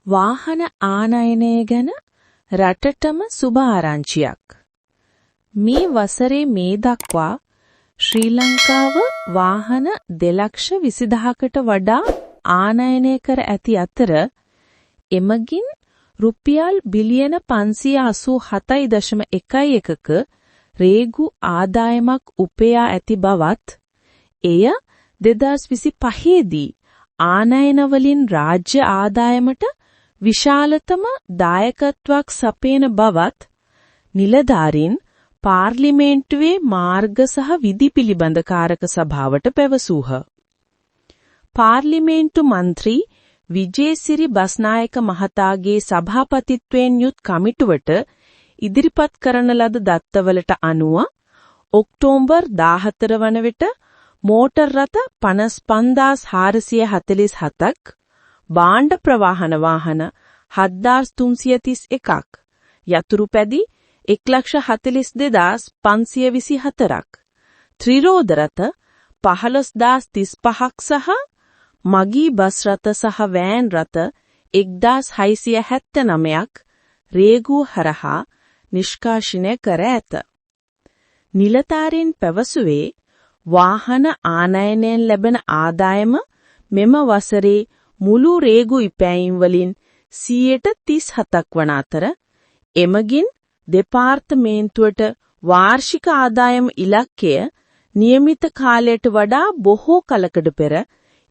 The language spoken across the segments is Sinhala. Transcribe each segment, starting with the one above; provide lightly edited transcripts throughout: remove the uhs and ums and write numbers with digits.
වාහන ආනයනය ගැන රටටම සුබ ආරංචියක්. මේ වසරේ මේ දක්වා ශ්‍රී ලංකාව වාහන 2,20,000කට වඩා ආනයනය කර ඇති අතර එමගින් රුපියල් බිලියන 587.11ක රේගු ආදායමක් උපයා ඇති බවත් එය 2025 දී ආනයන වලින් රාජ්‍ය ආදායමට විශාලතම දායකත්වයක් සපයන බවත් නිලධාරීන් පාර්ලිමේන්තුවේ මාර්ග සහ විධි පිළිබඳ කාරක සභාවට පැවසූහ. පාර්ලිමේන්තු මන්ත්‍රී විජේසිරි බස්නායක මහතාගේ සභාපතිත්වයෙන් යුත් කමිටුවට ඉදිරිපත් කරන ලද දත්තවලට අනුව ඔක්තෝබර් 14 වන විට මෝටර් රථ 55,447ක්, භාණ්ඩ ප්‍රවාහන වාහන 7,331ක්, යතුරු පැදි 1,42,524ක්, ත්‍රිරෝද රථ 15,035ක් සහ මගී බස් රථ සහ වෑන් රථ 1,679ක් රේගුව හරහා නිෂ්කාශනය කර ඇත. නිලධාරීන් පැවසුවේ වාහන ආනයනයෙන් ලැබෙන ආදායම මෙම වසරේ මුළු රේගු ඉපැයීම් වලින් 37% වන අතර එමගින් දෙපාර්තමේන්තුවට වාර්ෂික ආදායම ඉලක්කය નિયમિત කාලයට වඩා බොහෝ කලකට පෙර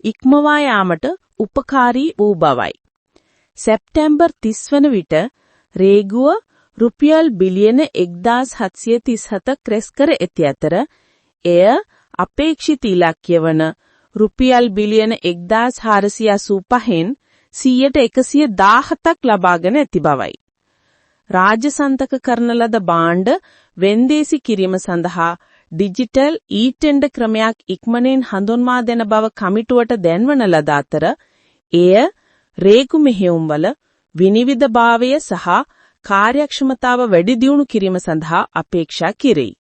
ඉක්මවා යාමට උපකාරී වූ බවයි. සැප්තැම්බර් 30 වන විට රේගුව රුපියල් බිලියන 1,737ක් රැස් කර ඇති අතර එය අපේක්ෂිත ඉලක්කය වන රුපියල් බිලියන 1,485න් 117%ක් ලබාගෙන ඇති බවයි. රාජ්‍ය සන්තක කරන ලද භාණ්ඩ වෙන්දේසි කිරීම සඳහා ඩිජිටල් ඊ-ටෙන්ඩර් ක්‍රමයක් ඉක්මනින් හඳුන්වා දෙන බව කමිටුවට දැන්වන ලද අතර එය රේගු මෙහෙයුම්වල විනිවිදභාවය සහ කාර්යක්ෂමතාව වැඩි දියුණු කිරීම සඳහා අපේක්ෂා කෙරෙයි.